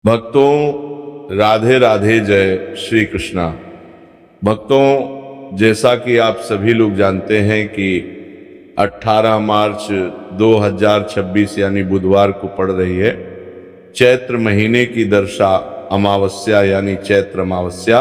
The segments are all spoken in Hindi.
भक्तों राधे राधे, जय श्री कृष्णा। भक्तों, जैसा कि आप सभी लोग जानते हैं कि 18 मार्च 2026 यानी बुधवार को पड़ रही है चैत्र महीने की दर्शा अमावस्या यानी चैत्र अमावस्या।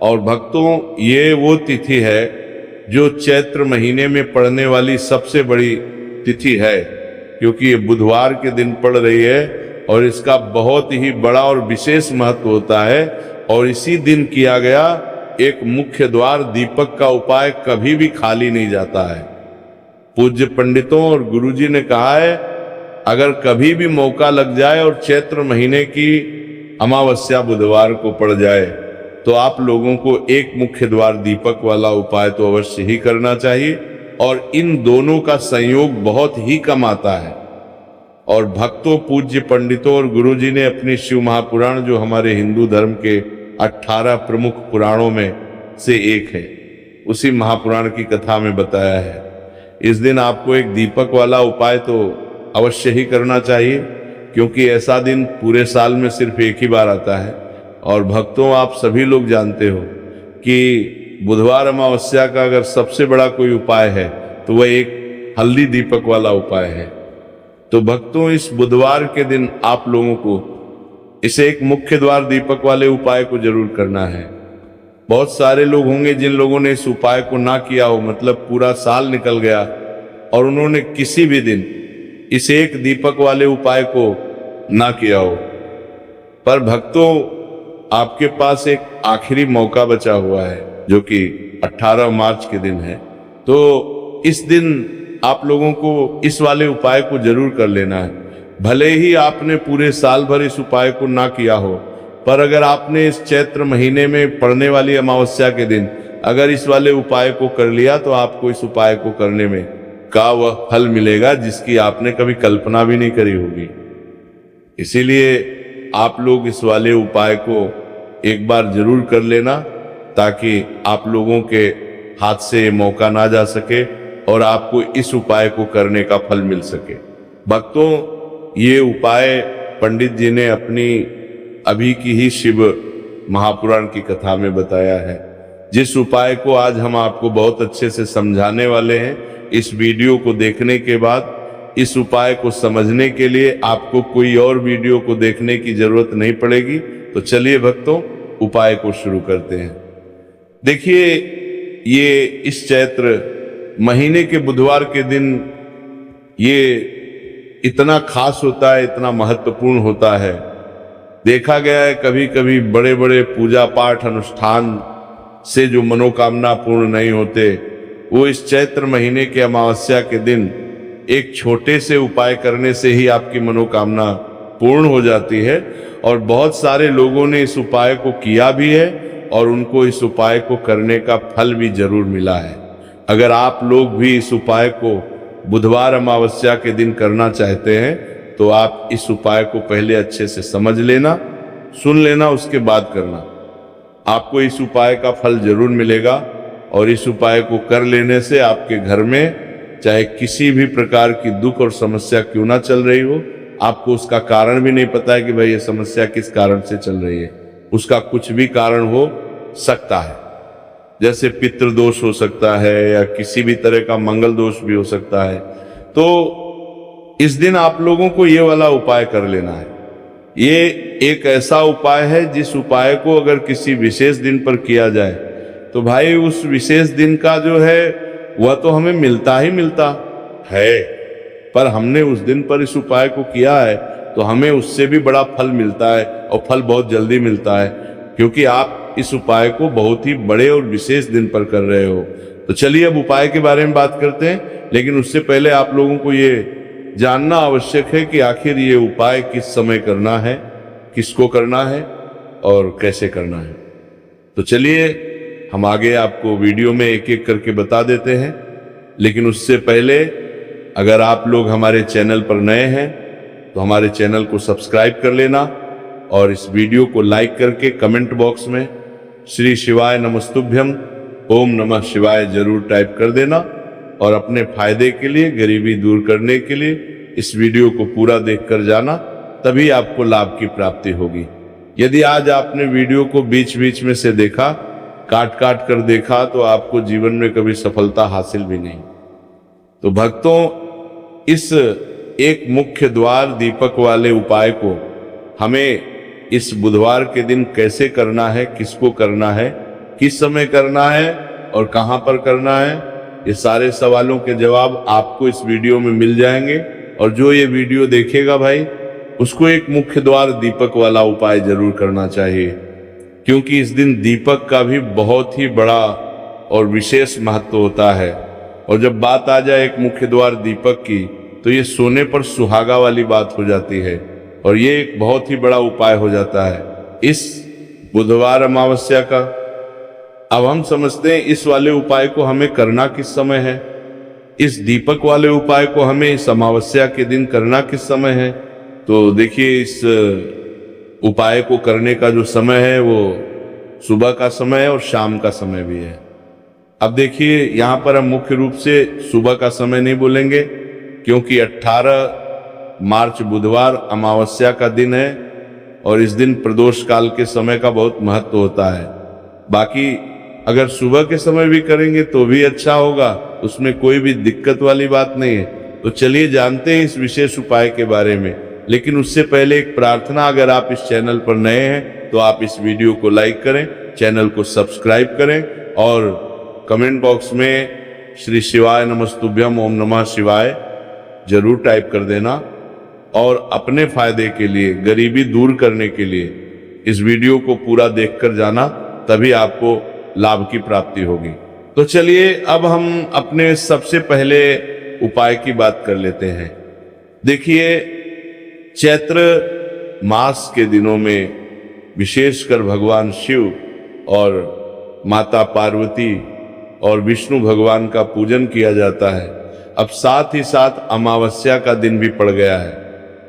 और भक्तों, ये वो तिथि है जो चैत्र महीने में पड़ने वाली सबसे बड़ी तिथि है, क्योंकि ये बुधवार के दिन पड़ रही है और इसका बहुत ही बड़ा और विशेष महत्व होता है। और इसी दिन किया गया एक मुख्य द्वार दीपक का उपाय कभी भी खाली नहीं जाता है। पूज्य पंडितों और गुरुजी ने कहा है, अगर कभी भी मौका लग जाए और चैत्र महीने की अमावस्या बुधवार को पड़ जाए तो आप लोगों को एक मुख्य द्वार दीपक वाला उपाय तो अवश्य ही करना चाहिए। और इन दोनों का संयोग बहुत ही कम आता है। और भक्तों, पूज्य पंडितों और गुरुजी ने अपनी शिव महापुराण, जो हमारे हिंदू धर्म के 18 प्रमुख पुराणों में से एक है, उसी महापुराण की कथा में बताया है इस दिन आपको एक दीपक वाला उपाय तो अवश्य ही करना चाहिए, क्योंकि ऐसा दिन पूरे साल में सिर्फ एक ही बार आता है। और भक्तों, आप सभी लोग जानते हो कि बुधवार अमावस्या का अगर सबसे बड़ा कोई उपाय है तो वह एक हल्दी दीपक वाला उपाय है। तो भक्तों, इस बुधवार के दिन आप लोगों को इसे एक मुख्य द्वार दीपक वाले उपाय को जरूर करना है। बहुत सारे लोग होंगे जिन लोगों ने इस उपाय को ना किया हो, मतलब पूरा साल निकल गया और उन्होंने किसी भी दिन इस एक दीपक वाले उपाय को ना किया हो। पर भक्तों, आपके पास एक आखिरी मौका बचा हुआ है जो कि 18 मार्च के दिन है। तो इस दिन आप लोगों को इस वाले उपाय को जरूर कर लेना है। भले ही आपने पूरे साल भर इस उपाय को ना किया हो, पर अगर आपने इस चैत्र महीने में पड़ने वाली अमावस्या के दिन अगर इस वाले उपाय को कर लिया तो आपको इस उपाय को करने में का वह फल मिलेगा जिसकी आपने कभी कल्पना भी नहीं करी होगी। इसीलिए आप लोग इस वाले उपाय को एक बार जरूर कर लेना, ताकि आप लोगों के हाथ से ये मौका ना जा सके और आपको इस उपाय को करने का फल मिल सके। भक्तों, ये उपाय पंडित जी ने अपनी अभी की ही शिव महापुराण की कथा में बताया है, जिस उपाय को आज हम आपको बहुत अच्छे से समझाने वाले हैं। इस वीडियो को देखने के बाद इस उपाय को समझने के लिए आपको कोई और वीडियो को देखने की जरूरत नहीं पड़ेगी। तो चलिए भक्तों, उपाय को शुरू करते हैं। देखिए, ये इस चैत्र महीने के बुधवार के दिन ये इतना खास होता है, इतना महत्वपूर्ण होता है। देखा गया है कभी कभी बड़े बड़े पूजा पाठ अनुष्ठान से जो मनोकामना पूर्ण नहीं होते, वो इस चैत्र महीने के अमावस्या के दिन एक छोटे से उपाय करने से ही आपकी मनोकामना पूर्ण हो जाती है। और बहुत सारे लोगों ने इस उपाय को किया भी है और उनको इस उपाय को करने का फल भी जरूर मिला है। अगर आप लोग भी इस उपाय को बुधवार अमावस्या के दिन करना चाहते हैं तो आप इस उपाय को पहले अच्छे से समझ लेना, सुन लेना, उसके बाद करना। आपको इस उपाय का फल जरूर मिलेगा। और इस उपाय को कर लेने से आपके घर में चाहे किसी भी प्रकार की दुख और समस्या क्यों ना चल रही हो, आपको उसका कारण भी नहीं पता है कि भाई ये समस्या किस कारण से चल रही है, उसका कुछ भी कारण हो सकता है। जैसे पितृदोष हो सकता है या किसी भी तरह का मंगल दोष भी हो सकता है। तो इस दिन आप लोगों को ये वाला उपाय कर लेना है। ये एक ऐसा उपाय है जिस उपाय को अगर किसी विशेष दिन पर किया जाए तो भाई उस विशेष दिन का जो है वह तो हमें मिलता ही मिलता है, पर हमने उस दिन पर इस उपाय को किया है तो हमें उससे भी बड़ा फल मिलता है, और फल बहुत जल्दी मिलता है, क्योंकि आप इस उपाय को बहुत ही बड़े और विशेष दिन पर कर रहे हो। तो चलिए अब उपाय के बारे में बात करते हैं, लेकिन उससे पहले आप लोगों को ये जानना आवश्यक है कि आखिर ये उपाय किस समय करना है, किसको करना है और कैसे करना है। तो चलिए हम आगे आपको वीडियो में एक एक करके बता देते हैं। लेकिन उससे पहले अगर आप लोग हमारे चैनल पर नए हैं तो हमारे चैनल को सब्सक्राइब कर लेना और इस वीडियो को लाइक करके कमेंट बॉक्स में श्री शिवाय नमस्तुभ्यम ओम नमः शिवाय जरूर टाइप कर देना। और अपने फायदे के लिए, गरीबी दूर करने के लिए इस वीडियो को पूरा देखकर जाना, तभी आपको लाभ की प्राप्ति होगी। यदि आज आपने वीडियो को बीच बीच में से देखा, काट काट कर देखा, तो आपको जीवन में कभी सफलता हासिल भी नहीं। तो भक्तों, इस एक मुख्य द्वार दीपक वाले उपाय को हमें इस बुधवार के दिन कैसे करना है, किसको करना है, किस समय करना है और कहां पर करना है, ये सारे सवालों के जवाब आपको इस वीडियो में मिल जाएंगे। और जो ये वीडियो देखेगा भाई, उसको एक मुख्य द्वार दीपक वाला उपाय जरूर करना चाहिए, क्योंकि इस दिन दीपक का भी बहुत ही बड़ा और विशेष महत्व होता है। और जब बात आ जाए एक मुख्य द्वार दीपक की, तो ये सोने पर सुहागा वाली बात हो जाती है और ये एक बहुत ही बड़ा उपाय हो जाता है इस बुधवार अमावस्या का। अब हम समझते हैं इस वाले उपाय को हमें करना किस समय है, इस दीपक वाले उपाय को हमें इस अमावस्या के दिन करना किस समय है। तो देखिए, इस उपाय को करने का जो समय है वो सुबह का समय है और शाम का समय भी है। अब देखिए, यहाँ पर हम मुख्य रूप से सुबह का समय नहीं बोलेंगे, क्योंकि 18 मार्च बुधवार अमावस्या का दिन है और इस दिन प्रदोष काल के समय का बहुत महत्व होता है। बाकी अगर सुबह के समय भी करेंगे तो भी अच्छा होगा, उसमें कोई भी दिक्कत वाली बात नहीं है। तो चलिए जानते हैं इस विशेष उपाय के बारे में। लेकिन उससे पहले एक प्रार्थना, अगर आप इस चैनल पर नए हैं तो आप इस वीडियो को लाइक करें, चैनल को सब्सक्राइब करें और कमेंट बॉक्स में श्री शिवाय नमस्तुभ्यम ओम नमः शिवाय जरूर टाइप कर देना। और अपने फायदे के लिए, गरीबी दूर करने के लिए इस वीडियो को पूरा देखकर जाना, तभी आपको लाभ की प्राप्ति होगी। तो चलिए अब हम अपने सबसे पहले उपाय की बात कर लेते हैं। देखिए, चैत्र मास के दिनों में विशेषकर भगवान शिव और माता पार्वती और विष्णु भगवान का पूजन किया जाता है। अब साथ ही साथ अमावस्या का दिन भी पड़ गया है,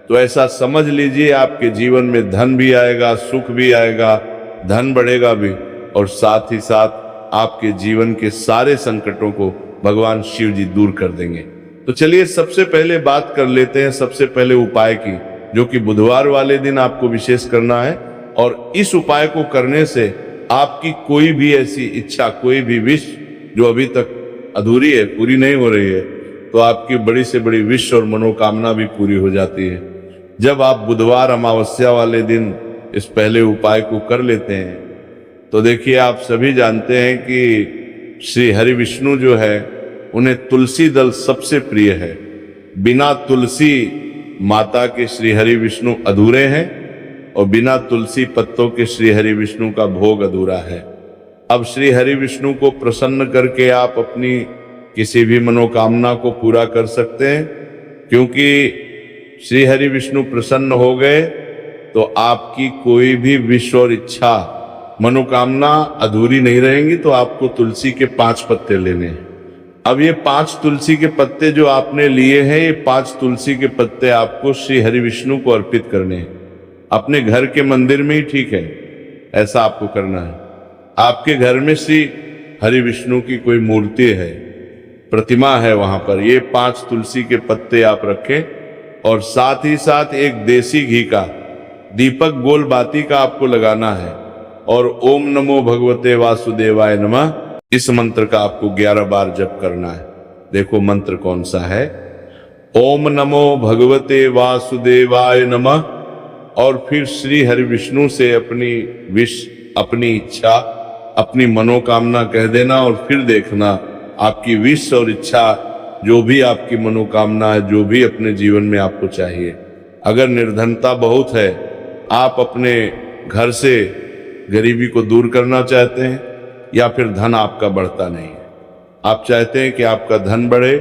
तो ऐसा समझ लीजिए आपके जीवन में धन भी आएगा, सुख भी आएगा, धन बढ़ेगा भी, और साथ ही साथ आपके जीवन के सारे संकटों को भगवान शिव जी दूर कर देंगे। तो चलिए सबसे पहले बात कर लेते हैं सबसे पहले उपाय की, जो कि बुधवार वाले दिन आपको विशेष करना है। और इस उपाय को करने से आपकी कोई भी ऐसी इच्छा, कोई भी विश जो अभी तक अधूरी है, पूरी नहीं हो रही है, तो आपकी बड़ी से बड़ी विश और मनोकामना भी पूरी हो जाती है जब आप बुधवार अमावस्या वाले दिन इस पहले उपाय को कर लेते हैं। तो देखिए, आप सभी जानते हैं कि श्री हरि विष्णु जो है, उन्हें तुलसी दल सबसे प्रिय है। बिना तुलसी माता के श्री हरि विष्णु अधूरे हैं और बिना तुलसी पत्तों के श्री हरि विष्णु का भोग अधूरा है। अब श्री हरि विष्णु को प्रसन्न करके आप अपनी किसी भी मनोकामना को पूरा कर सकते हैं, क्योंकि श्री हरि विष्णु प्रसन्न हो गए तो आपकी कोई भी विश और इच्छा, मनोकामना अधूरी नहीं रहेंगी। तो आपको तुलसी के 5 पत्ते लेने हैं। अब ये 5 तुलसी के पत्ते जो आपने लिए हैं, ये 5 तुलसी के पत्ते आपको श्री हरि विष्णु को अर्पित करने हैं। अपने घर के मंदिर में ही ठीक है, ऐसा आपको करना है। आपके घर में श्री हरि विष्णु की कोई मूर्ति है, प्रतिमा है, वहां पर ये 5 तुलसी के पत्ते आप रखें और साथ ही साथ एक देसी घी का दीपक गोल बाती का आपको लगाना है और ओम नमो भगवते वासुदेवाय नमः इस मंत्र का आपको 11 बार जप करना है। देखो मंत्र कौन सा है, ओम नमो भगवते वासुदेवाय नमः। और फिर श्री हरि विष्णु से अपनी विश, अपनी इच्छा, अपनी मनोकामना कह देना और फिर देखना आपकी विश और इच्छा, जो भी आपकी मनोकामना है, जो भी अपने जीवन में आपको चाहिए। अगर निर्धनता बहुत है, आप अपने घर से गरीबी को दूर करना चाहते हैं, या फिर धन आपका बढ़ता नहीं है, आप चाहते हैं कि आपका धन बढ़े,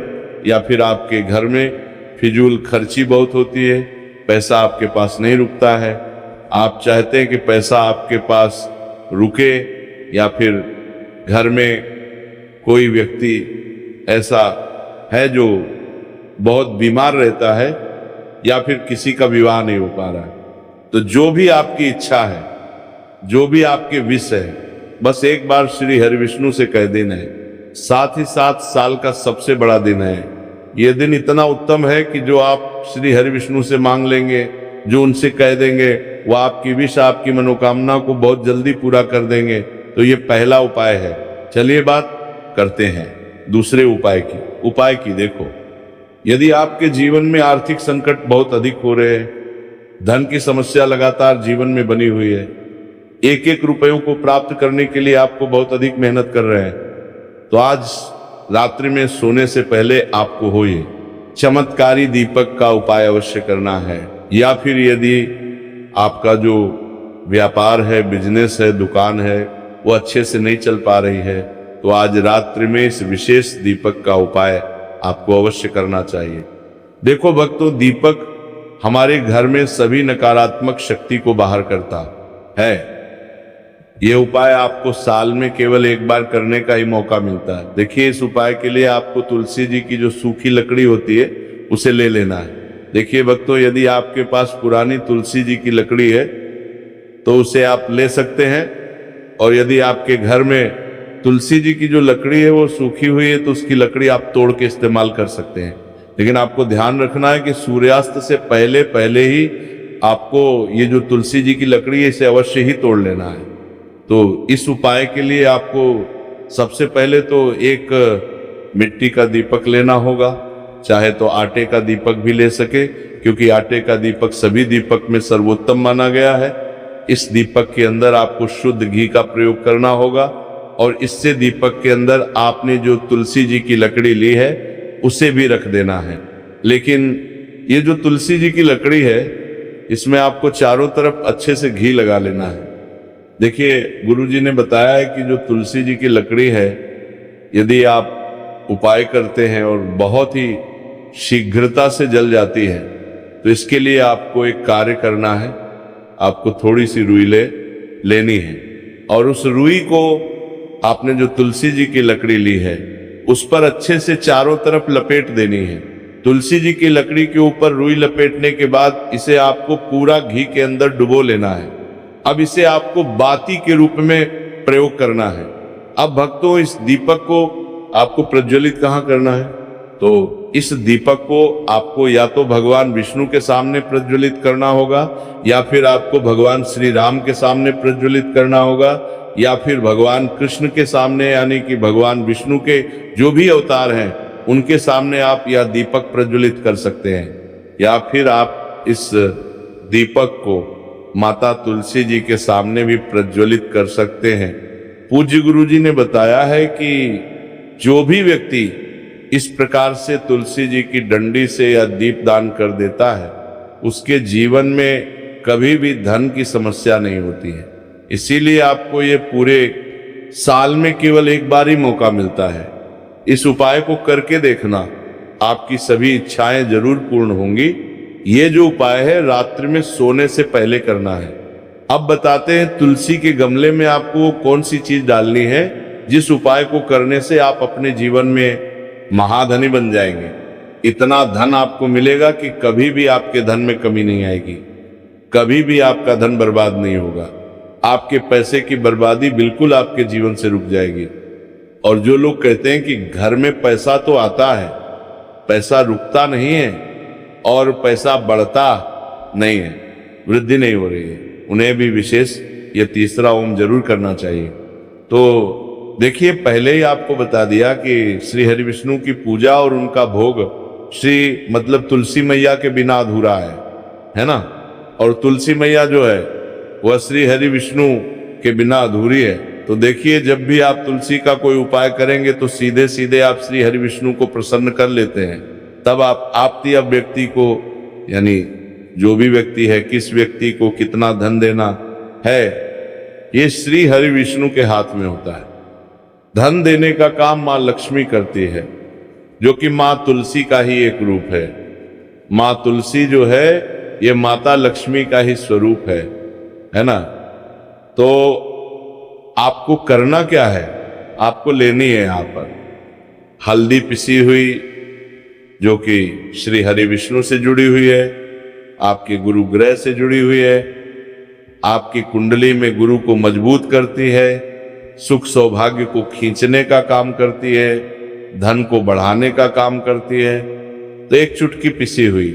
या फिर आपके घर में फिजूल खर्ची बहुत होती है, पैसा आपके पास नहीं रुकता है, आप चाहते हैं कि पैसा आपके पास रुके, या फिर घर में कोई व्यक्ति ऐसा है जो बहुत बीमार रहता है, या फिर किसी का विवाह नहीं हो पा रहा है, तो जो भी आपकी इच्छा है, जो भी आपके विश है, बस एक बार श्री हरि विष्णु से कह देना है। साथ ही साथ साल का सबसे बड़ा दिन है ये दिन, इतना उत्तम है कि जो आप श्री हरि विष्णु से मांग लेंगे जो उनसे कह देंगे वो आपकी विश, आपकी मनोकामना को बहुत जल्दी पूरा कर देंगे। तो ये पहला उपाय है। चलिए बात करते हैं दूसरे उपाय की। देखो, यदि आपके जीवन में आर्थिक संकट बहुत अधिक हो रहे हैं, धन की समस्या लगातार जीवन में बनी हुई है, एक एक रुपयों को प्राप्त करने के लिए आपको बहुत अधिक मेहनत कर रहे हैं, तो आज रात्रि में सोने से पहले आपको हो ये चमत्कारी दीपक का उपाय अवश्य करना है। या फिर यदि आपका जो व्यापार है, बिजनेस है, दुकान है, वो अच्छे से नहीं चल पा रही है, तो आज रात्रि में इस विशेष दीपक का उपाय आपको अवश्य करना चाहिए। देखो भक्तों, दीपक हमारे घर में सभी नकारात्मक शक्ति को बाहर करता है। यह उपाय आपको साल में केवल एक बार करने का ही मौका मिलता है। देखिए, इस उपाय के लिए आपको तुलसी जी की जो सूखी लकड़ी होती है उसे ले लेना है। देखिए भक्तों, यदि आपके पास पुरानी तुलसी जी की लकड़ी है तो उसे आप ले सकते हैं, और यदि आपके घर में तुलसी जी की जो लकड़ी है वो सूखी हुई है तो उसकी लकड़ी आप तोड़ के इस्तेमाल कर सकते हैं। लेकिन आपको ध्यान रखना है कि सूर्यास्त से पहले पहले ही आपको ये जो तुलसी जी की लकड़ी है इसे अवश्य ही तोड़ लेना है। तो इस उपाय के लिए आपको सबसे पहले तो एक मिट्टी का दीपक लेना होगा, चाहे तो आटे का दीपक भी ले सके, क्योंकि आटे का दीपक सभी दीपक में सर्वोत्तम माना गया है। इस दीपक के अंदर आपको शुद्ध घी का प्रयोग करना होगा, और इससे दीपक के अंदर आपने जो तुलसी जी की लकड़ी ली है उसे भी रख देना है। लेकिन ये जो तुलसी जी की लकड़ी है इसमें आपको चारों तरफ अच्छे से घी लगा लेना है। देखिए, गुरुजी ने बताया है कि जो तुलसी जी की लकड़ी है, यदि आप उपाय करते हैं और बहुत ही शीघ्रता से जल जाती है, तो इसके लिए आपको एक कार्य करना है। आपको थोड़ी सी रुई लेनी है, और उस रुई को आपने जो तुलसी जी की लकड़ी ली है उस पर अच्छे से चारों तरफ लपेट देनी है। तुलसी जी की लकड़ी के ऊपर रुई लपेटने के बाद इसे आपको पूरा घी के अंदर डुबो लेना है। अब इसे आपको बाती के रूप में प्रयोग करना है। अब भक्तों, इस दीपक को आपको प्रज्वलित कहाँ करना है? तो इस दीपक को आपको या तो भगवान विष्णु के सामने प्रज्वलित करना होगा, या फिर आपको भगवान श्री राम के सामने प्रज्वलित करना होगा, या फिर भगवान कृष्ण के सामने, यानी कि भगवान विष्णु के जो भी अवतार हैं उनके सामने आप यह दीपक प्रज्वलित कर सकते हैं। या फिर आप इस दीपक को माता तुलसी जी के सामने भी प्रज्वलित कर सकते हैं। पूज्य गुरु जी ने बताया है कि जो भी व्यक्ति इस प्रकार से तुलसी जी की डंडी से या दीप दान कर देता है, उसके जीवन में कभी भी धन की समस्या नहीं होती है। इसीलिए आपको ये पूरे साल में केवल एक बार ही मौका मिलता है। इस उपाय को करके देखना, आपकी सभी इच्छाएं जरूर पूर्ण होंगी। ये जो उपाय है रात्रि में सोने से पहले करना है। अब बताते हैं तुलसी के गमले में आपको कौन सी चीज डालनी है जिस उपाय को करने से आप अपने जीवन में महाधनी बन जाएंगे। इतना धन आपको मिलेगा कि कभी भी आपके धन में कमी नहीं आएगी, कभी भी आपका धन बर्बाद नहीं होगा। आपके पैसे की बर्बादी बिल्कुल आपके जीवन से रुक जाएगी। और जो लोग कहते हैं कि घर में पैसा तो आता है, पैसा रुकता नहीं है और पैसा बढ़ता नहीं है, वृद्धि नहीं हो रही है, उन्हें भी विशेष ये तीसरा ओम जरूर करना चाहिए। तो देखिए, पहले ही आपको बता दिया कि श्री हरि विष्णु की पूजा और उनका भोग श्री मतलब तुलसी मैया के बिना अधूरा है ना। और तुलसी मैया जो है वह श्री हरि विष्णु के बिना अधूरी है। तो देखिए, जब भी आप तुलसी का कोई उपाय करेंगे तो सीधे सीधे आप श्री हरि विष्णु को प्रसन्न कर लेते हैं। तब आप अब व्यक्ति को, यानी जो भी व्यक्ति है, किस व्यक्ति को कितना धन देना है, ये श्री हरि विष्णु के हाथ में होता है। धन देने का काम माँ लक्ष्मी करती है, जो कि माँ तुलसी का ही एक रूप है। माँ तुलसी जो है ये माता लक्ष्मी का ही स्वरूप है ना। तो आपको करना क्या है, आपको लेनी है यहाँ पर हल्दी पिसी हुई, जो कि श्री हरि विष्णु से जुड़ी हुई है, आपके गुरु ग्रह से जुड़ी हुई है, आपकी कुंडली में गुरु को मजबूत करती है, सुख सौभाग्य को खींचने का काम करती है, धन को बढ़ाने का काम करती है। तो एक चुटकी पिसी हुई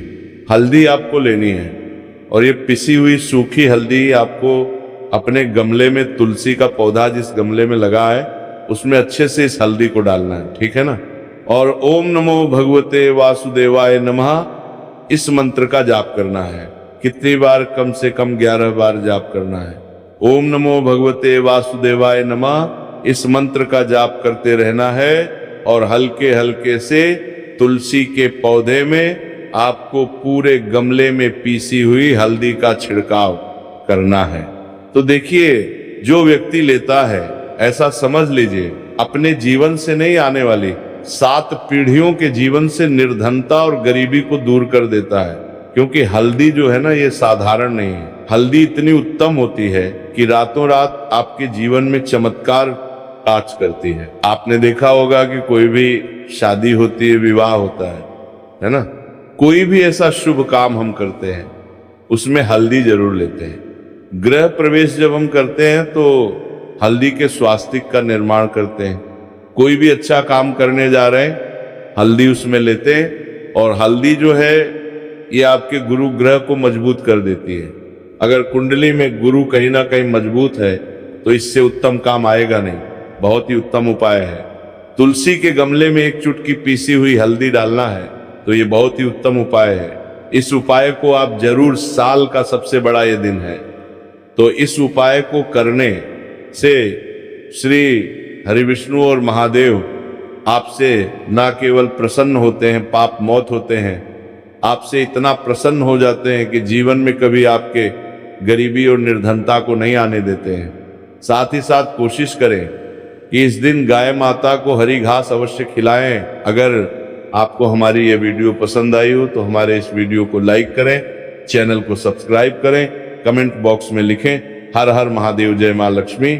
हल्दी आपको लेनी है। और ये पिसी हुई सूखी हल्दी आपको अपने गमले में, तुलसी का पौधा जिस गमले में लगा है उसमें अच्छे से इस हल्दी को डालना है, ठीक है ना। और ओम नमो भगवते वासुदेवाय नमः इस मंत्र का जाप करना है। कितनी बार? कम से कम 11 बार जाप करना है। ओम नमो भगवते वासुदेवाय नमः इस मंत्र का जाप करते रहना है और हल्के हल्के से तुलसी के पौधे में आपको पूरे गमले में पीसी हुई हल्दी का छिड़काव करना है। तो देखिए, जो व्यक्ति लेता है, ऐसा समझ लीजिए अपने जीवन से नहीं, आने वाली 7 पीढ़ियों के जीवन से निर्धनता और गरीबी को दूर कर देता है। क्योंकि हल्दी जो है ना, ये साधारण नहीं है। हल्दी इतनी उत्तम होती है कि रातों रात आपके जीवन में चमत्कार काज करती है। आपने देखा होगा कि कोई भी शादी होती है, विवाह होता है ना, कोई भी ऐसा शुभ काम हम करते हैं उसमें हल्दी जरूर लेते हैं। गृह प्रवेश जब हम करते हैं तो हल्दी के स्वास्तिक का निर्माण करते हैं। कोई भी अच्छा काम करने जा रहे हैं, हल्दी उसमें लेते हैं। और हल्दी जो है ये आपके गुरु ग्रह को मजबूत कर देती है। अगर कुंडली में गुरु कहीं ना कहीं मजबूत है तो इससे उत्तम काम आएगा नहीं। बहुत ही उत्तम उपाय है। तुलसी के गमले में 1 चुटकी पीसी हुई हल्दी डालना है, तो ये बहुत ही उत्तम उपाय है। इस उपाय को आप जरूर, साल का सबसे बड़ा ये दिन है, तो इस उपाय को करने से श्री हरिविष्णु और महादेव आपसे ना केवल प्रसन्न होते हैं, पाप मौत होते हैं, आपसे इतना प्रसन्न हो जाते हैं कि जीवन में कभी आपके गरीबी और निर्धनता को नहीं आने देते हैं। साथ ही साथ कोशिश करें कि इस दिन गाय माता को हरी घास अवश्य खिलाएं। अगर आपको हमारी ये वीडियो पसंद आई हो तो हमारे इस वीडियो को लाइक करें, चैनल को सब्सक्राइब करें, कमेंट बॉक्स में लिखें हर हर महादेव, जय मां लक्ष्मी।